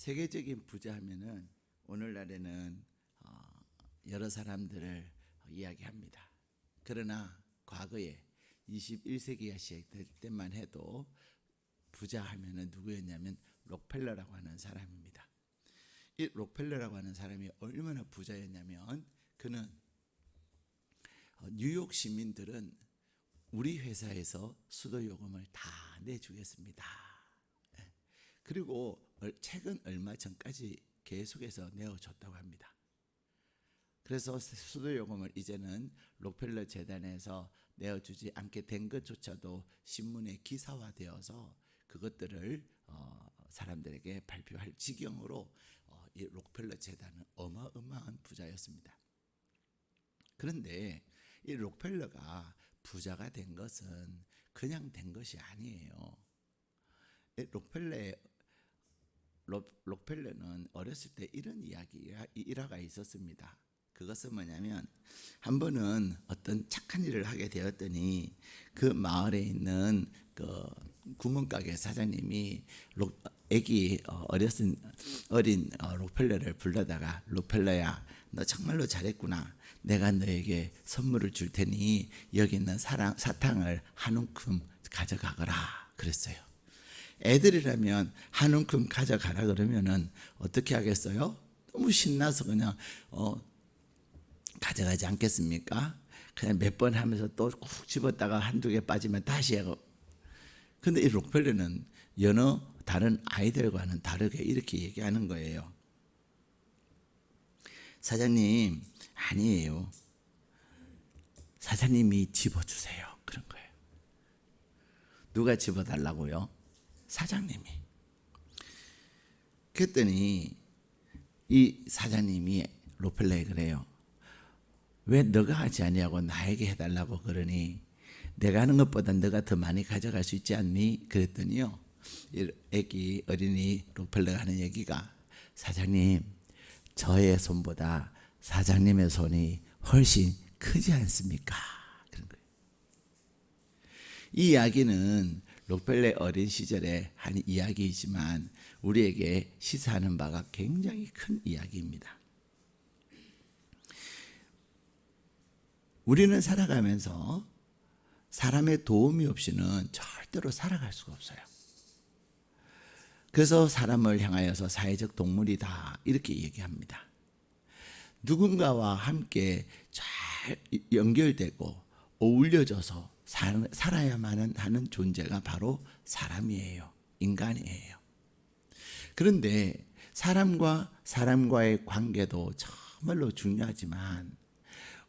세계적인 부자 하면은 오늘날에는 여러 사람들을 이야기합니다. 그러나 과거에 21세기가 시작될 때만 해도 부자 하면은 누구였냐면 록펠러라고 하는 사람입니다. 이 록펠러라고 하는 사람이 얼마나 부자였냐면 그는 뉴욕 시민들은 우리 회사에서 수도요금을 다 내주겠습니다. 그리고 최근 얼마 전까지 계속해서 내어줬다고 합니다. 그래서 수도요금을 이제는 록펠러 재단에서 내어주지 않게 된 것조차도 신문에 기사화되어서 그것들을 사람들에게 발표할 지경으로 이 록펠러 재단은 어마어마한 부자였습니다. 그런데 이 록펠러가 부자가 된 것은 그냥 된 것이 아니에요. 록펠러는 어렸을 때 이런 일화가 있었습니다. 그것은 뭐냐면 한 번은 어떤 착한 일을 하게 되었더니 그 마을에 있는 그 구멍가게 사장님이 어린 록펠러를 불러다가 록펠러야, 너 정말로 잘했구나. 내가 너에게 선물을 줄 테니 여기 있는 사탕을 한 움큼 가져가거라 그랬어요. 애들이라면 한 움큼 가져가라 그러면은 어떻게 하겠어요? 너무 신나서 그냥 가져가지 않겠습니까? 그냥 몇 번 하면서 또 쿡 집었다가 한두 개 빠지면 다시 하고. 근데 이 록펠러는 여느 다른 아이들과는 다르게 이렇게 얘기하는 거예요. 사장님, 아니에요. 사장님이 집어주세요. 그런 거예요. 누가 집어달라고요? 사장님이. 그랬더니 이 사장님이 록펠러에 그래요. 왜 너가 하지 아니하고 나에게 해달라고 그러니? 내가 하는 것보다 너가 더 많이 가져갈 수 있지 않니? 그랬더니요, 애기 어린이 록펠러가 하는 얘기가, 사장님, 저의 손보다 사장님의 손이 훨씬 크지 않습니까? 그런 거예요. 이 이야기는 록펠러 어린 시절에 한 이야기이지만 우리에게 시사하는 바가 굉장히 큰 이야기입니다. 우리는 살아가면서 사람의 도움이 없이는 절대로 살아갈 수가 없어요. 그래서 사람을 향하여서 사회적 동물이다 이렇게 얘기합니다. 누군가와 함께 잘 연결되고 어울려져서 살아야만 하는 존재가 바로 사람이에요. 인간이에요. 그런데 사람과의 관계도 정말로 중요하지만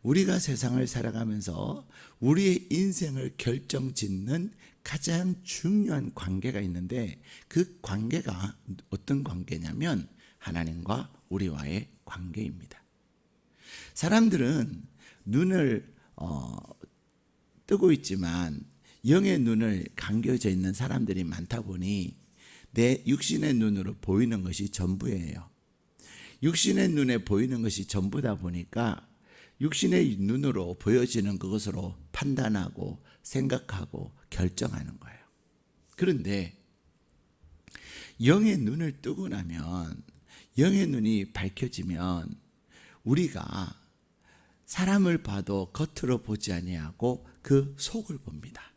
우리가 세상을 살아가면서 우리의 인생을 결정짓는 가장 중요한 관계가 있는데 그 관계가 어떤 관계냐면 하나님과 우리와의 관계입니다. 사람들은 눈을 뜨고 있지만 영의 눈을 감겨져 있는 사람들이 많다 보니 내 육신의 눈으로 보이는 것이 전부예요. 육신의 눈에 보이는 것이 전부다 보니까 육신의 눈으로 보여지는 그것으로 판단하고 생각하고 결정하는 거예요. 그런데 영의 눈을 뜨고 나면, 영의 눈이 밝혀지면 우리가 사람을 봐도 겉으로 보지 아니하고 그 속을 봅니다.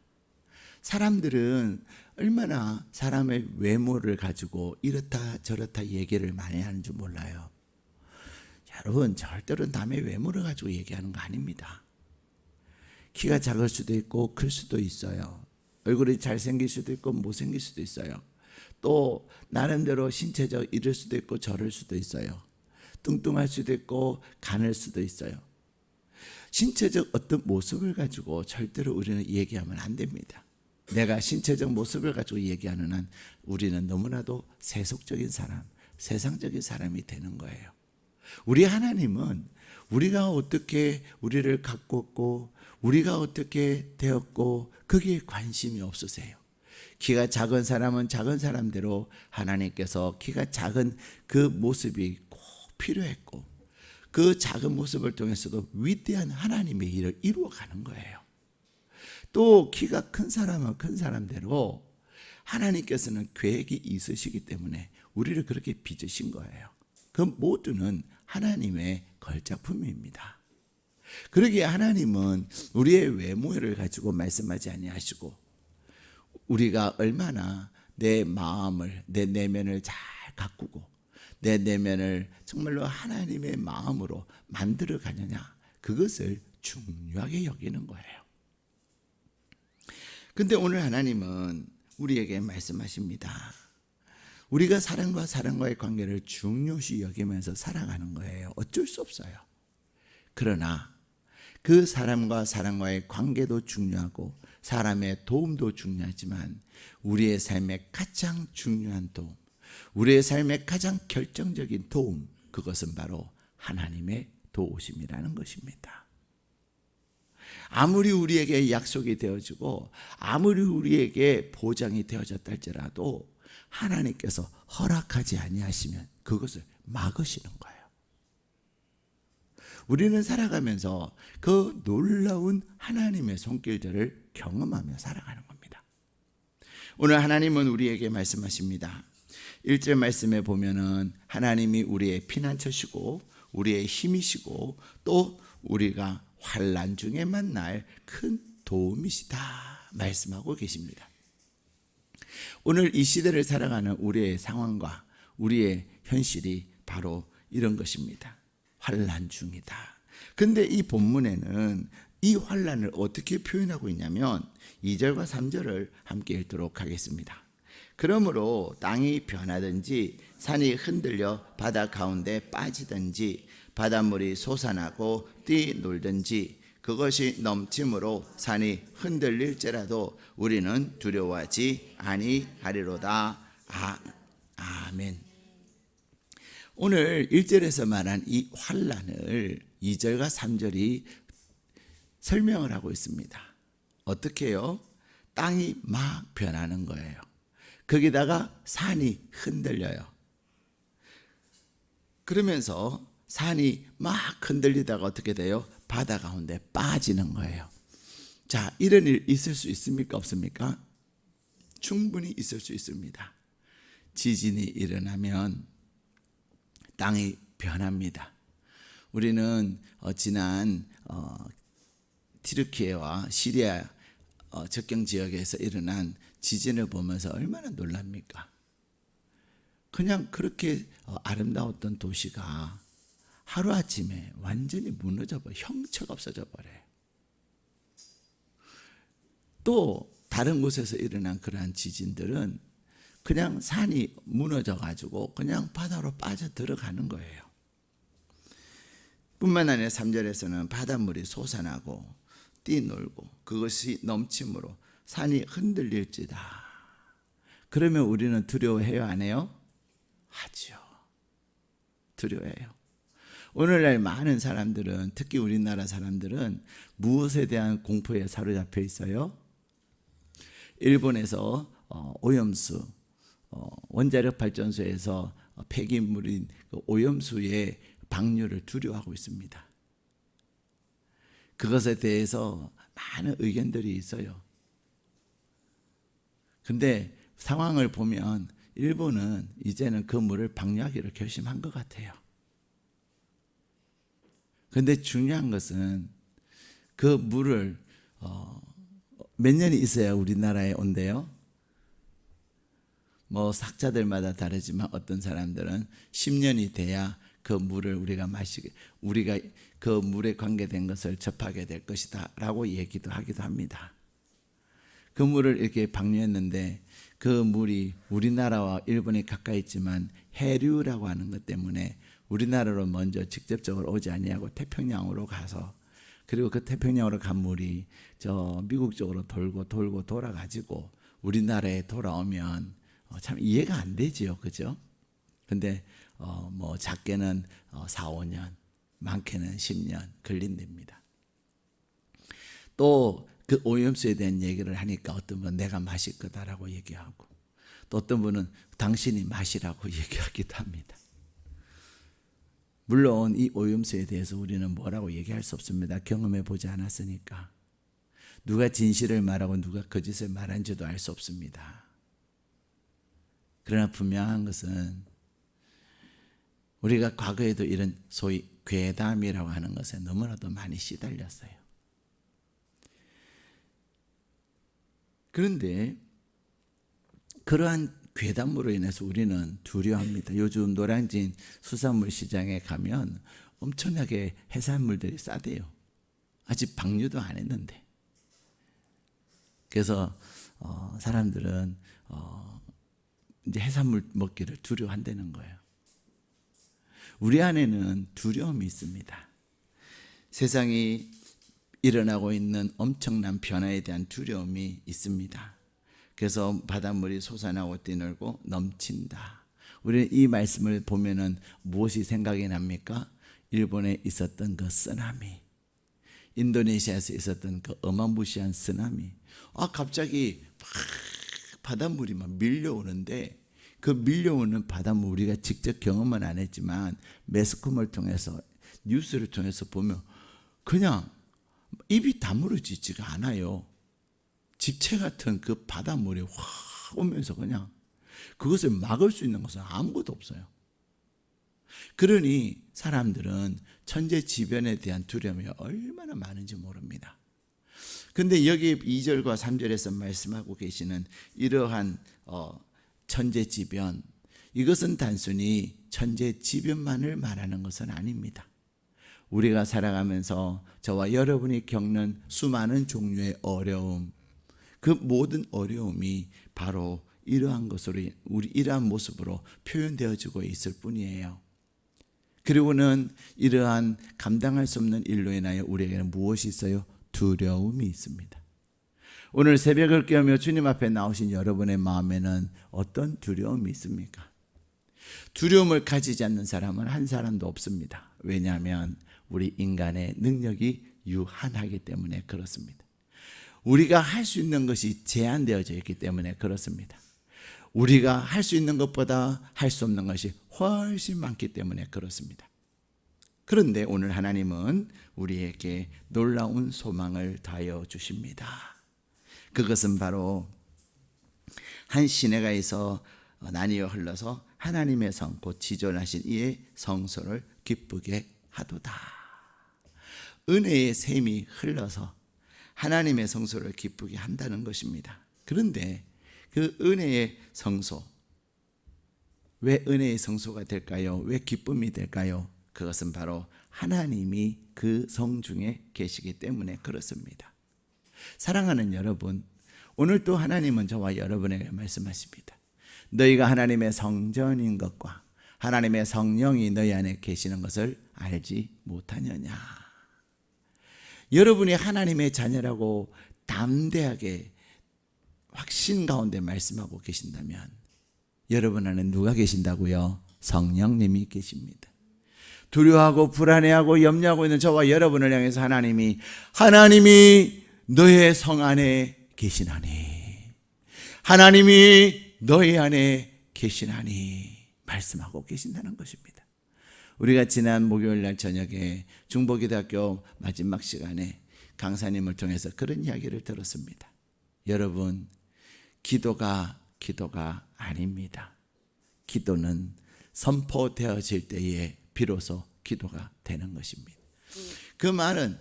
사람들은 얼마나 사람의 외모를 가지고 이렇다 저렇다 얘기를 많이 하는 줄 몰라요. 여러분, 절대로 남의 외모를 가지고 얘기하는 거 아닙니다. 키가 작을 수도 있고 클 수도 있어요. 얼굴이 잘생길 수도 있고 못생길 수도 있어요. 또 나름대로 신체적 이럴 수도 있고 저럴 수도 있어요. 뚱뚱할 수도 있고 가늘 수도 있어요. 신체적 어떤 모습을 가지고 절대로 우리는 얘기하면 안 됩니다. 내가 신체적 모습을 가지고 얘기하는 한 우리는 너무나도 세속적인 사람, 세상적인 사람이 되는 거예요. 우리 하나님은 우리가 어떻게 우리를 가꿨고 우리가 어떻게 되었고 거기에 관심이 없으세요. 키가 작은 사람은 작은 사람대로 하나님께서 키가 작은 그 모습이 꼭 필요했고 그 작은 모습을 통해서도 위대한 하나님의 일을 이루어가는 거예요. 또 키가 큰 사람은 큰 사람대로 하나님께서는 계획이 있으시기 때문에 우리를 그렇게 빚으신 거예요. 그 모두는 하나님의 걸작품입니다. 그러기에 하나님은 우리의 외모를 가지고 말씀하지 아니하시고 우리가 얼마나 내 마음을, 내 내면을 잘 가꾸고 내 내면을 정말로 하나님의 마음으로 만들어 가느냐, 그것을 중요하게 여기는 거예요. 근데 오늘 하나님은 우리에게 말씀하십니다. 우리가 사람과 사람과의 관계를 중요시 여기면서 살아가는 거예요. 어쩔 수 없어요. 그러나 그 사람과 사람과의 관계도 중요하고 사람의 도움도 중요하지만 우리의 삶의 가장 중요한 도움, 우리의 삶의 가장 결정적인 도움, 그것은 바로 하나님의 도우심이라는 것입니다. 아무리 우리에게 약속이 되어지고 아무리 우리에게 보장이 되어졌다 할지라도 하나님께서 허락하지 아니하시면 그것을 막으시는 거예요. 우리는 살아가면서 그 놀라운 하나님의 손길들을 경험하며 살아가는 겁니다. 오늘 하나님은 우리에게 말씀하십니다. 1절 말씀에 보면은 하나님이 우리의 피난처시고 우리의 힘이시고 또 우리가 환난 중에 만날 큰 도움이시다 말씀하고 계십니다. 오늘 이 시대를 살아가는 우리의 상황과 우리의 현실이 바로 이런 것입니다. 환난 중이다. 근데 이 본문에는 이 환난을 어떻게 표현하고 있냐면 2절과 3절을 함께 읽도록 하겠습니다. 그러므로 땅이 변하든지 산이 흔들려 바다 가운데 빠지든지 바닷물이 솟아나고 뛰놀든지 그것이 넘침으로 산이 흔들릴지라도 우리는 두려워하지 아니하리로다. 아멘. 오늘 1절에서 말한 이 환난을 2절과 3절이 설명을 하고 있습니다. 어떻게 해요? 땅이 막 변하는 거예요. 거기다가 산이 흔들려요. 그러면서 산이 막 흔들리다가 어떻게 돼요? 바다 가운데 빠지는 거예요. 자, 이런 일 있을 수 있습니까? 없습니까? 충분히 있을 수 있습니다. 지진이 일어나면 땅이 변합니다. 우리는 지난 티르키예와 시리아 접경 지역에서 일어난 지진을 보면서 얼마나 놀랍니까? 그냥 그렇게 아름다웠던 도시가 하루아침에 완전히 무너져버려, 형체가 없어져 버려요. 또 다른 곳에서 일어난 그러한 지진들은 그냥 산이 무너져가지고 그냥 바다로 빠져 들어가는 거예요. 뿐만 아니라 3절에서는 바닷물이 솟아나고 뛰놀고 그것이 넘침으로 산이 흔들릴지다. 그러면 우리는 두려워해요, 안 해요? 하죠. 두려워해요. 오늘날 많은 사람들은, 특히 우리나라 사람들은 무엇에 대한 공포에 사로잡혀 있어요? 일본에서 오염수, 원자력 발전소에서 폐기물인 오염수의 방류를 두려워하고 있습니다. 그것에 대해서 많은 의견들이 있어요. 근데 상황을 보면 일본은 이제는 그 물을 방류하기로 결심한 것 같아요. 근데 중요한 것은 그 물을 몇 년이 있어야 우리나라에 온대요. 뭐 학자들마다 다르지만 어떤 사람들은 10년이 돼야 그 물을 우리가 그 물에 관계된 것을 접하게 될 것이다 라고 얘기도 하기도 합니다. 그 물을 이렇게 방류했는데 그 물이 우리나라와 일본이 가까이 있지만 해류라고 하는 것 때문에 우리나라로 먼저 직접적으로 오지 아니하고 태평양으로 가서, 그리고 그 태평양으로 간 물이 저 미국 쪽으로 돌고 돌아가지고 우리나라에 돌아오면 참 이해가 안 되지요, 그죠? 근데 뭐 작게는 4, 5년, 많게는 10년 걸린답니다. 또 그 오염수에 대한 얘기를 하니까 어떤 분은 내가 마실 거다라고 얘기하고, 또 어떤 분은 당신이 마시라고 얘기하기도 합니다. 물론 이 오염수에 대해서 우리는 뭐라고 얘기할 수 없습니다. 경험해 보지 않았으니까. 누가 진실을 말하고 누가 거짓을 말한지도 알 수 없습니다. 그러나 분명한 것은 우리가 과거에도 이런 소위 괴담이라고 하는 것에 너무나도 많이 시달렸어요. 그런데 그러한 괴담으로 인해서 우리는 두려워합니다. 요즘 노량진 수산물 시장에 가면 엄청나게 해산물들이 싸대요. 아직 방류도 안 했는데. 그래서 사람들은 이제 해산물 먹기를 두려워한다는 거예요. 우리 안에는 두려움이 있습니다. 세상이 일어나고 있는 엄청난 변화에 대한 두려움이 있습니다. 그래서 바닷물이 솟아나고 뛰놀고 넘친다. 우리는 이 말씀을 보면은 무엇이 생각이 납니까? 일본에 있었던 그 쓰나미, 인도네시아에서 있었던 그 어마무시한 쓰나미. 갑자기 바닷물이 막 밀려오는데, 그 밀려오는 바닷물 우리가 직접 경험은 안 했지만 매스컴을 통해서, 뉴스를 통해서 보면 그냥 입이 다물어지지가 않아요. 집채 같은 그 바닷물이 확 오면서 그냥 그것을 막을 수 있는 것은 아무것도 없어요. 그러니 사람들은 천재지변에 대한 두려움이 얼마나 많은지 모릅니다. 근데 여기 2절과 3절에서 말씀하고 계시는 이러한 천재지변, 이것은 단순히 천재지변만을 말하는 것은 아닙니다. 우리가 살아가면서 저와 여러분이 겪는 수많은 종류의 어려움, 그 모든 어려움이 바로 이러한 것으로, 이러한 모습으로 표현되어지고 있을 뿐이에요. 그리고는 이러한 감당할 수 없는 일로 인하여 우리에게는 무엇이 있어요? 두려움이 있습니다. 오늘 새벽을 깨우며 주님 앞에 나오신 여러분의 마음에는 어떤 두려움이 있습니까? 두려움을 가지지 않는 사람은 한 사람도 없습니다. 왜냐하면 우리 인간의 능력이 유한하기 때문에 그렇습니다. 우리가 할 수 있는 것이 제한되어져 있기 때문에 그렇습니다. 우리가 할 수 있는 것보다 할 수 없는 것이 훨씬 많기 때문에 그렇습니다. 그런데 오늘 하나님은 우리에게 놀라운 소망을 다하여 주십니다. 그것은 바로 한 시내가에서 나뉘어 흘러서 하나님의 성, 곧 지존하신 이의 성소를 기쁘게 하도다. 은혜의 샘이 흘러서 하나님의 성소를 기쁘게 한다는 것입니다. 그런데 그 은혜의 성소, 왜 은혜의 성소가 될까요? 왜 기쁨이 될까요? 그것은 바로 하나님이 그 성 중에 계시기 때문에 그렇습니다. 사랑하는 여러분, 오늘 또 하나님은 저와 여러분에게 말씀하십니다. 너희가 하나님의 성전인 것과 하나님의 성령이 너희 안에 계시는 것을 알지 못하느냐. 여러분이 하나님의 자녀라고 담대하게 확신 가운데 말씀하고 계신다면 여러분 안에 누가 계신다고요? 성령님이 계십니다. 두려워하고 불안해하고 염려하고 있는 저와 여러분을 향해서 하나님이 너의 성 안에 계시나니, 하나님이 너희 안에 계시나니 말씀하고 계신다는 것입니다. 우리가 지난 목요일 날 저녁에 중보기도학교 마지막 시간에 강사님을 통해서 그런 이야기를 들었습니다. 여러분, 기도가 아닙니다. 기도는 선포되어질 때에 비로소 기도가 되는 것입니다. 그 말은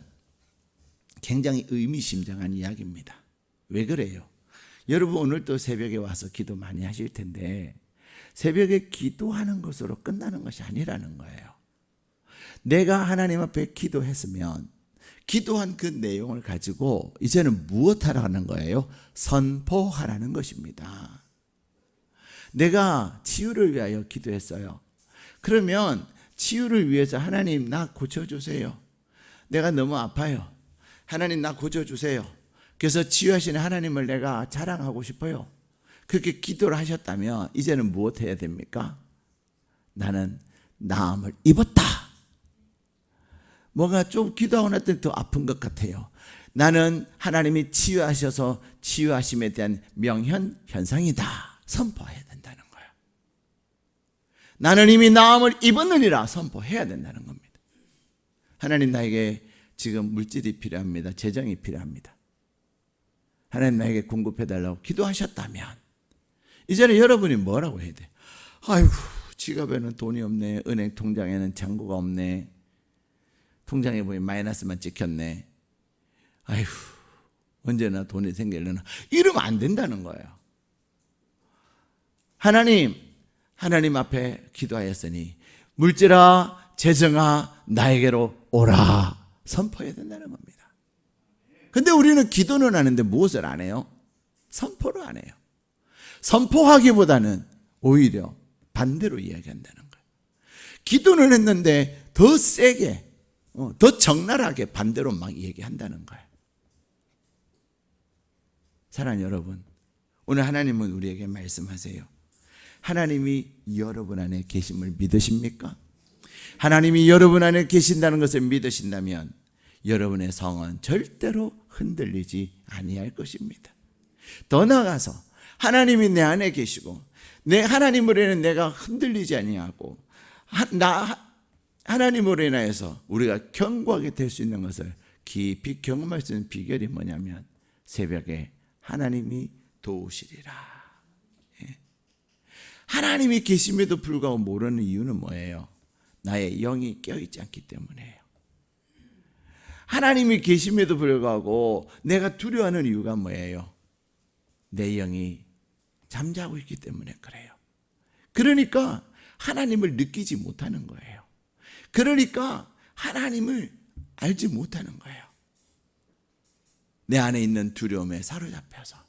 굉장히 의미심장한 이야기입니다. 왜 그래요? 여러분 오늘도 새벽에 와서 기도 많이 하실 텐데 새벽에 기도하는 것으로 끝나는 것이 아니라는 거예요. 내가 하나님 앞에 기도했으면 기도한 그 내용을 가지고 이제는 무엇하라는 거예요? 선포하라는 것입니다. 내가 치유를 위하여 기도했어요. 그러면 치유를 위해서 하나님 나 고쳐주세요. 내가 너무 아파요. 하나님 나 고쳐주세요. 그래서 치유하시는 하나님을 내가 자랑하고 싶어요. 그렇게 기도를 하셨다면 이제는 무엇 해야 됩니까? 나는 나음을 입었다. 뭔가 좀 기도하고 났더니 더 아픈 것 같아요. 나는 하나님이 치유하셔서 치유하심에 대한 명현 현상이다. 선포해야 된다는 거예요. 나는 이미 나음을 입었느니라 선포해야 된다는 겁니다. 하나님 나에게 지금 물질이 필요합니다. 재정이 필요합니다. 하나님 나에게 공급해달라고 기도하셨다면 이제는 여러분이 뭐라고 해야 돼? 아이고 지갑에는 돈이 없네. 은행 통장에는 잔고가 없네. 통장에 보니 마이너스만 찍혔네. 아휴, 언제나 돈이 생기려나. 이러면 안 된다는 거예요. 하나님 앞에 기도하였으니 물질아 재정아 나에게로 오라 선포해야 된다는 겁니다. 근데 우리는 기도는 하는데 무엇을 안 해요? 선포를 안 해요. 선포하기보다는 오히려 반대로 이야기한다는 거예요. 기도는 했는데 더 세게, 더 적나라하게 반대로 막 얘기한다는 거예요. 사랑하는 여러분, 오늘 하나님은 우리에게 말씀하세요. 하나님이 여러분 안에 계심을 믿으십니까? 하나님이 여러분 안에 계신다는 것을 믿으신다면 여러분의 성은 절대로 흔들리지 아니할 것입니다. 더 나아가서 하나님이 내 안에 계시고 내 하나님으로 인해 내가 흔들리지 아니하고 하나님으로 인하여서 우리가 견고하게 될 수 있는 것을 깊이 경험할 수 있는 비결이 뭐냐면 새벽에 하나님이 도우시리라. 하나님이 계심에도 불구하고 모르는 이유는 뭐예요? 나의 영이 깨어있지 않기 때문이에요. 하나님이 계심에도 불구하고 내가 두려워하는 이유가 뭐예요? 내 영이 잠자고 있기 때문에 그래요. 그러니까 하나님을 느끼지 못하는 거예요. 그러니까 하나님을 알지 못하는 거예요. 내 안에 있는 두려움에 사로잡혀서.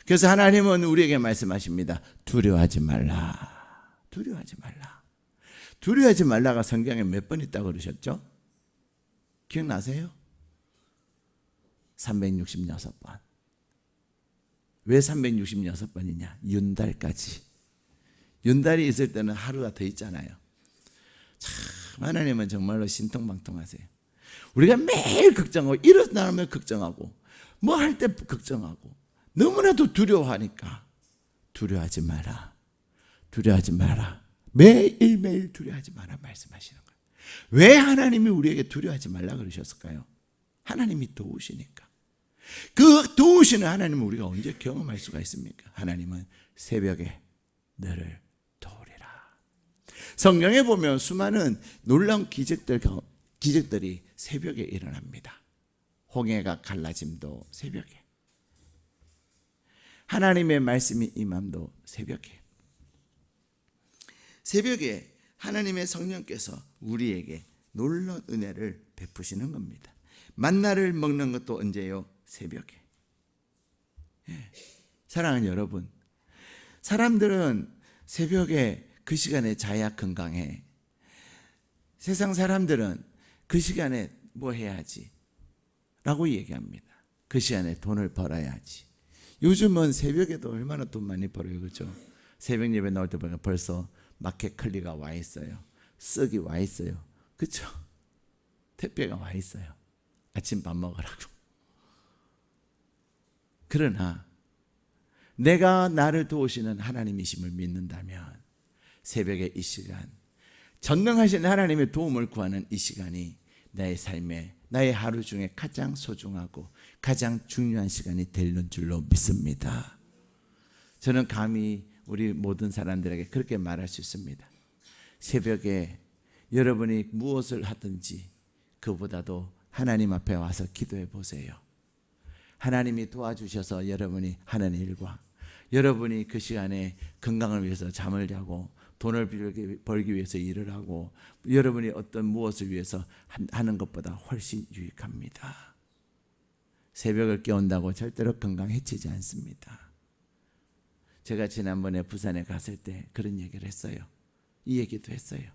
그래서 하나님은 우리에게 말씀하십니다. 두려워하지 말라. 두려워하지 말라. 두려워하지 말라가 성경에 몇 번 있다고 그러셨죠? 기억나세요? 366번. 왜 366번이냐? 윤달까지. 윤달이 있을 때는 하루가 더 있잖아요. 참 하나님은 정말로 신통방통하세요. 우리가 매일 걱정하고 일어나면 걱정하고 뭐 할 때 걱정하고 너무나도 두려워하니까 두려워하지 마라. 두려워하지 마라. 매일매일 두려워하지 마라 말씀하시는 거예요. 왜 하나님이 우리에게 두려워하지 말라 그러셨을까요? 하나님이 도우시니까. 그 도우시는 하나님을 우리가 언제 경험할 수가 있습니까? 하나님은 새벽에 너를 도우리라. 성경에 보면 수많은 놀라운 기적들이 새벽에 일어납니다. 홍해가 갈라짐도 새벽에, 하나님의 말씀이 임함도 새벽에, 새벽에 하나님의 성령께서 우리에게 놀라운 은혜를 베푸시는 겁니다. 만나를 먹는 것도 언제요? 새벽에. 사랑하는 여러분, 사람들은 새벽에 그 시간에 자야 건강해. 세상 사람들은 그 시간에 뭐 해야지 라고 얘기합니다. 그 시간에 돈을 벌어야지. 요즘은 새벽에도 얼마나 돈 많이 벌어요, 그렇죠? 새벽 예배 나올 때 보니까 벌써 마켓 클리가 와 있어요. 쓱이 와 있어요, 그렇죠? 택배가 와 있어요. 아침 밥 먹으라고. 그러나 내가 나를 도우시는 하나님이심을 믿는다면 새벽에 이 시간, 전능하신 하나님의 도움을 구하는 이 시간이 나의 삶에, 나의 하루 중에 가장 소중하고 가장 중요한 시간이 되는 줄로 믿습니다. 저는 감히 우리 모든 사람들에게 그렇게 말할 수 있습니다. 새벽에 여러분이 무엇을 하든지 그보다도 하나님 앞에 와서 기도해 보세요. 하나님이 도와주셔서 여러분이 하는 일과 여러분이 그 시간에 건강을 위해서 잠을 자고 돈을 벌기 위해서 일을 하고 여러분이 어떤 무엇을 위해서 하는 것보다 훨씬 유익합니다. 새벽을 깨운다고 절대로 건강 해치지 않습니다. 제가 지난번에 부산에 갔을 때 그런 얘기를 했어요. 이 얘기도 했어요.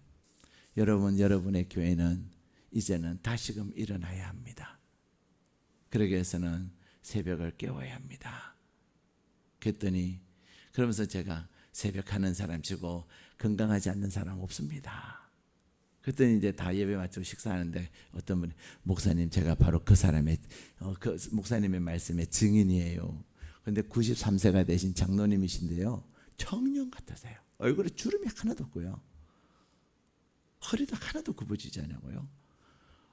여러분, 여러분의 교회는 이제는 다시금 일어나야 합니다. 그러기 위해서는 새벽을 깨워야 합니다. 그랬더니 그러면서 제가 새벽 하는 사람 치고 건강하지 않는 사람 없습니다. 그랬더니 이제 다 예배 마치고 식사하는데 어떤 분이 목사님 제가 바로 그 사람의 그 목사님의 말씀의 증인이에요. 그런데 93세가 되신 장로님이신데요. 청년 같으세요. 얼굴에 주름이 하나도 없고요. 허리도 하나도 굽어지지 않냐고요.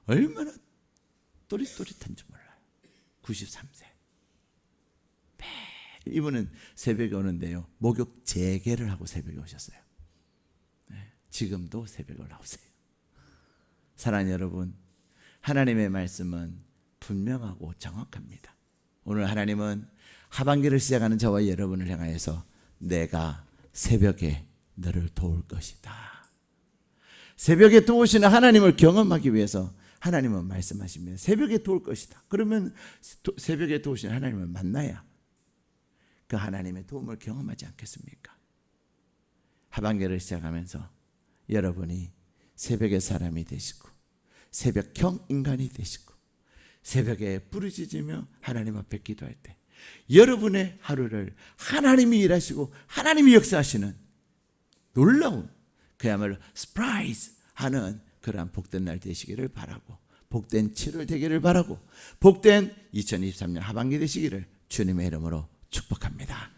얼마나 또릿또릿한지 몰라요. 93세. 이분은 새벽에 오는데요. 목욕 재개를 하고 새벽에 오셨어요. 지금도 새벽에 올라오세요. 사랑하는 여러분, 하나님의 말씀은 분명하고 정확합니다. 오늘 하나님은 하반기를 시작하는 저와 여러분을 향하여서 내가 새벽에 너를 도울 것이다. 새벽에 도우시는 하나님을 경험하기 위해서 하나님은 말씀하십니다. 새벽에 도울 것이다. 그러면 새벽에 도우시는 하나님을 만나야 그 하나님의 도움을 경험하지 않겠습니까? 하반기를 시작하면서 여러분이 새벽의 사람이 되시고 새벽형 인간이 되시고 새벽에 부르짖으며 하나님 앞에 기도할 때 여러분의 하루를 하나님이 일하시고 하나님이 역사하시는 놀라운 그야말로 스프라이즈 하는 그러한 복된 날 되시기를 바라고 복된 7월 되기를 바라고 복된 2023년 하반기 되시기를 주님의 이름으로 축복합니다.